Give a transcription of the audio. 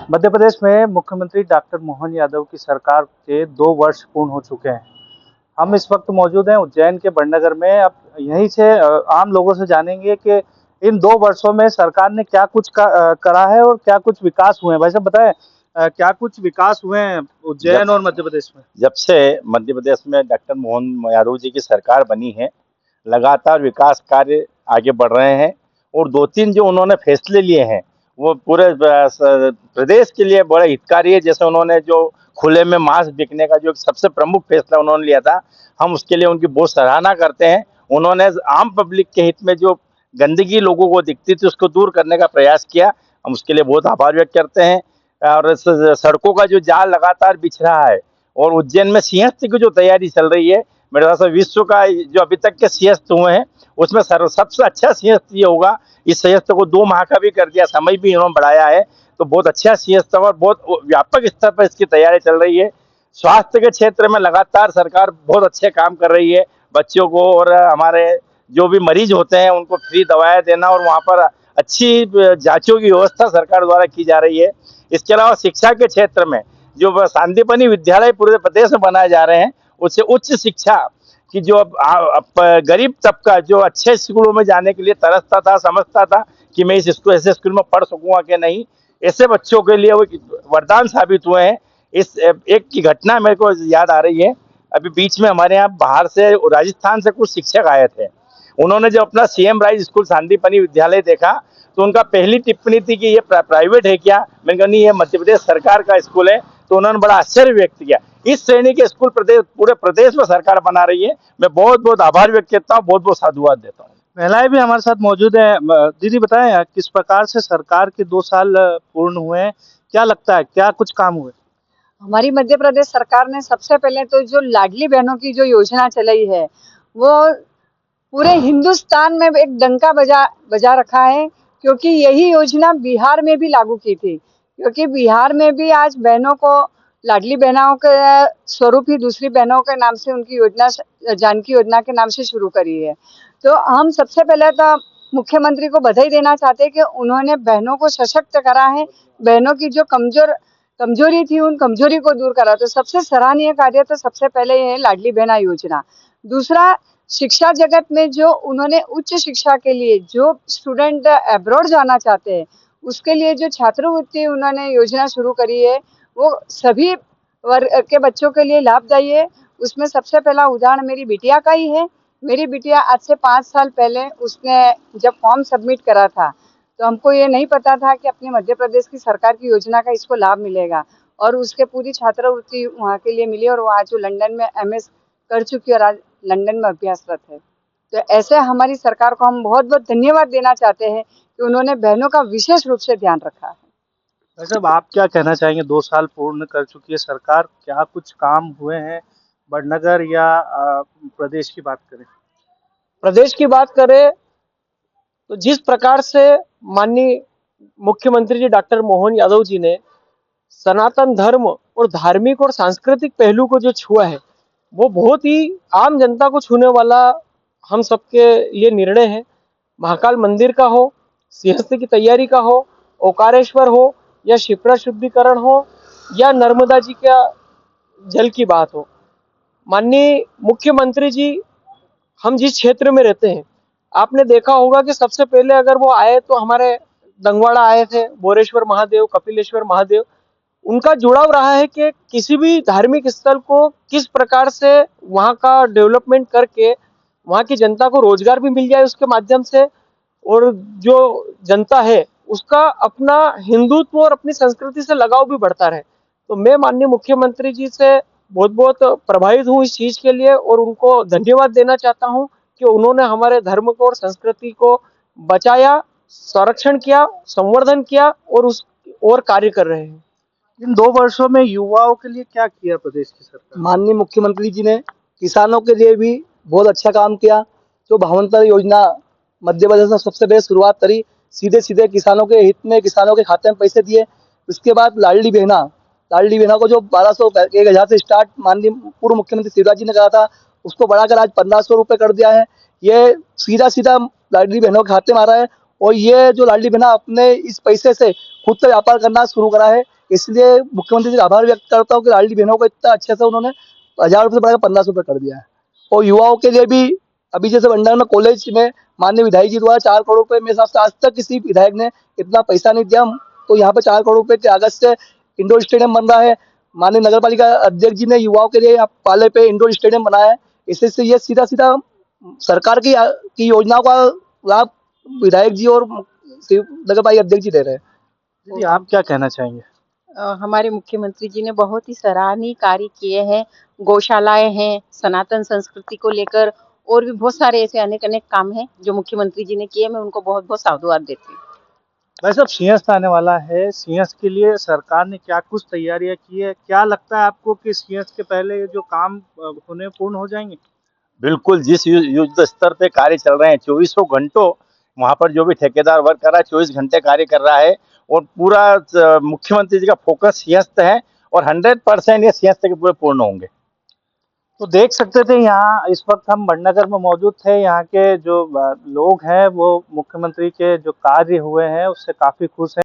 मध्य प्रदेश में मुख्यमंत्री डॉक्टर मोहन यादव की सरकार के 2 वर्ष पूर्ण हो चुके हैं। हम इस वक्त मौजूद हैं उज्जैन के बड़नगर में। अब यहीं से आम लोगों से जानेंगे कि इन 2 वर्षों में सरकार ने क्या कुछ करा है और क्या कुछ विकास हुए हैं। भाई साहब बताएं, क्या कुछ विकास हुए हैं जब उज्जैन और मध्य प्रदेश में? जब से मध्य प्रदेश में डॉक्टर मोहन यादव जी की सरकार बनी है, लगातार विकास कार्य आगे बढ़ रहे हैं। और 2-3 जो उन्होंने फैसले लिए हैं, वो पूरे प्रदेश के लिए बड़े हितकारी है। जैसे उन्होंने जो खुले में मांस बिकने का जो सबसे प्रमुख फैसला उन्होंने लिया था, हम उसके लिए उनकी बहुत सराहना करते हैं। उन्होंने आम पब्लिक के हित में जो गंदगी लोगों को दिखती थी, उसको दूर करने का प्रयास किया। हम उसके लिए बहुत आभार व्यक्त करते हैं। और सड़कों का जो जाल लगातार बिछ रहा है, और उज्जैन में सिंहस्थ की जो तैयारी चल रही है, मेरे ख्याल से विश्व का जो अभी तक के सिंहस्थ हुए हैं, उसमें सबसे अच्छा सिंहस्थ ये होगा। इस सिंहस्थ को 2 माह का भी कर दिया, समय भी इन्होंने बढ़ाया है, तो बहुत अच्छा सिंहस्थ और बहुत व्यापक स्तर पर इसकी तैयारी चल रही है। स्वास्थ्य के क्षेत्र में लगातार सरकार बहुत अच्छे काम कर रही है। बच्चों को और हमारे जो भी मरीज होते हैं उनको फ्री दवाएं देना, और वहाँ पर अच्छी जांचों की व्यवस्था सरकार द्वारा की जा रही है। इसके अलावा शिक्षा के क्षेत्र में जो सांदीपनि विद्यालय पूरे प्रदेश में बनाए जा रहे हैं, उससे उच्च शिक्षा कि जो अब गरीब तबका जो अच्छे स्कूलों में जाने के लिए तरसता था, समझता था कि मैं इस स्कूल ऐसे स्कूल में पढ़ सकूंगा कि नहीं, ऐसे बच्चों के लिए वो वरदान साबित हुए हैं। इस एक की घटना मेरे को याद आ रही है। अभी बीच में हमारे यहाँ बाहर से, राजस्थान से कुछ शिक्षक आए थे। उन्होंने जब अपना सीएम राइज स्कूल सांदीपनि विद्यालय देखा, तो उनका पहली टिप्पणी थी कि ये प्राइवेट है क्या। मैंने कहा नहीं, ये मध्य प्रदेश सरकार का स्कूल है। तो उन्होंने बड़ा आश्चर्य व्यक्त किया। इस श्रेणी के स्कूल पूरे प्रदेश में सरकार बना रही है। मैं बहुत बहुत आभार व्यक्त करता हूँ, बहुत बहुत साधुवाद देता हूँ। महिलाएं भी हमारे साथ मौजूद हैं। दीदी बताएं, किस प्रकार से सरकार के 2 साल पूर्ण हुए हैं, क्या लगता है क्या कुछ काम हुए? हमारी मध्य प्रदेश सरकार ने सबसे पहले तो जो लाडली बहनों की जो योजना चलाई है, वो पूरे हिंदुस्तान में एक डंका बजा बजा रखा है। क्योंकि यही योजना बिहार में भी लागू की थी। क्योंकि बिहार में भी आज बहनों को लाडली बहनों के स्वरूप ही दूसरी बहनों के नाम से उनकी योजना जानकी योजना के नाम से शुरू करी है। तो हम सबसे पहले तो मुख्यमंत्री को बधाई देना चाहते हैं कि उन्होंने बहनों को सशक्त करा है। बहनों की जो कमजोरी थी, उन कमजोरी को दूर करा। तो सबसे सराहनीय कार्य तो सबसे पहले ये है लाडली बहना योजना। दूसरा, शिक्षा जगत में जो उन्होंने उच्च शिक्षा के लिए जो स्टूडेंट अब्रॉड जाना चाहते हैं, उसके लिए जो छात्रवृत्ति उन्होंने योजना शुरू करी है, वो सभी वर्ग के बच्चों के लिए लाभदायी है। उसमें सबसे पहला उदाहरण मेरी बिटिया का ही है। मेरी बिटिया आज से 5 साल पहले उसने जब फॉर्म सबमिट करा था, तो हमको ये नहीं पता था कि अपने मध्य प्रदेश की सरकार की योजना का इसको लाभ मिलेगा। और उसके पूरी छात्रवृत्ति वहाँ के लिए मिली, और वो आज जो लंदन में एमएस कर चुकी है और आज लंदन में अभ्यासरत है। तो ऐसे हमारी सरकार को हम बहुत बहुत धन्यवाद देना चाहते हैं कि उन्होंने बहनों का विशेष रूप से ध्यान रखा है। वैसे अब आप क्या कहना चाहेंगे, 2 साल पूर्ण कर चुकी है सरकार, क्या कुछ काम हुए हैं बड़नगर या प्रदेश की बात करें? प्रदेश की बात करें तो जिस प्रकार से माननीय मुख्यमंत्री जी डॉक्टर मोहन यादव जी ने सनातन धर्म और धार्मिक और सांस्कृतिक पहलू को जो छुआ है, वो बहुत ही आम जनता को छूने वाला हम सबके लिए निर्णय है। महाकाल मंदिर का हो, सिंहस्थ की तैयारी का हो, ओकारेश्वर हो, या शिप्रा शुद्धिकरण हो, या नर्मदा जी का जल की बात हो, माननीय मुख्यमंत्री जी हम जिस क्षेत्र में रहते हैं, आपने देखा होगा कि सबसे पहले अगर वो आए तो हमारे दंगवाड़ा आए थे, बोरेश्वर महादेव, कपिलेश्वर महादेव। उनका जुड़ाव रहा है कि किसी भी धार्मिक स्थल को किस प्रकार से वहाँ का डेवलपमेंट करके वहाँ की जनता को रोजगार भी मिल जाए उसके माध्यम से, और जो जनता है उसका अपना हिंदुत्व और अपनी संस्कृति से लगाव भी बढ़ता रहे। तो मैं माननीय मुख्यमंत्री जी से बहुत बहुत प्रभावित हूँ इस चीज के लिए, और उनको धन्यवाद देना चाहता हूँ कि उन्होंने हमारे धर्म को और संस्कृति को बचाया, संरक्षण किया, संवर्धन किया, और उस और कार्य कर रहे हैं। इन 2 वर्षों में युवाओं के लिए क्या किया प्रदेश की सरकार? माननीय मुख्यमंत्री जी ने किसानों के लिए भी बहुत अच्छा काम किया। जो भावांतर योजना मध्य प्रदेश में सबसे पहले शुरुआत करी, सीधे सीधे किसानों के हित में किसानों के खाते में पैसे दिए। उसके बाद लाडली बहना को जो 1200 1000 से स्टार्ट माननीय पूर्व मुख्यमंत्री शिवराज जी ने कहा था, उसको बढ़ाकर आज 1500 रुपये कर दिया है। ये सीधा सीधा लाडली बहनों के खाते में आ रहा है। और ये जो लाडली बहना अपने इस पैसे से खुद से व्यापार करना शुरू करा है। इसलिए मुख्यमंत्री जी का आभार व्यक्त करता हूँ कि लाडली बहनों को इतना अच्छे से उन्होंने 1000 रुपये से बढ़ाकर 1500 रुपये कर दिया है। और युवाओं के लिए भी अभी जैसे भंडार में कॉलेज में माननीय विधायक जी द्वारा 4 करोड़ रुपए, मेरे हिसाब से आज तक किसी विधायक ने इतना पैसा नहीं दिया। तो यहाँ पे 4 करोड़ रुपए के लागत से इंडोर स्टेडियम बन रहा है। माननीय नगर पालिका अध्यक्ष जी ने युवाओं के लिए यहाँ पाले पे इंडोर स्टेडियम बनाया है। इससे ये सीधा सीधा सरकार की योजनाओं का लाभ विधायक जी और नगर पालिका अध्यक्ष जी दे रहे हैं। दीदी आप क्या कहना चाहेंगे? हमारे मुख्यमंत्री जी ने बहुत ही सराहनीय कार्य किए हैं। गौशालाएं हैं, सनातन संस्कृति को लेकर और भी बहुत सारे ऐसे अनेक अनेक काम हैं जो मुख्यमंत्री जी ने किए। मैं उनको बहुत बहुत साधुवाद देती हूँ। भाई साहब, सिंहस्थ आने वाला है, सिंहस्थ के लिए सरकार ने क्या कुछ तैयारियां की है? क्या लगता है आपको कि सिंहस्थ के पहले ये जो काम होने पूर्ण हो जाएंगे? बिल्कुल, जिस युद्ध स्तर पे कार्य चल रहे हैं, 24 घंटों वहाँ पर जो भी ठेकेदार वर्क कर रहा है 24 घंटे कार्य कर रहा है और पूरा मुख्यमंत्री जी का फोकस सिंहस्थ है और 100% ये सिंहस्थ के पूरे पूर्ण होंगे। तो देख सकते थे यहाँ इस वक्त हम बड़नगर में मौजूद थे। यहाँ के जो लोग हैं वो मुख्यमंत्री के जो कार्य हुए हैं उससे काफी खुश हैं।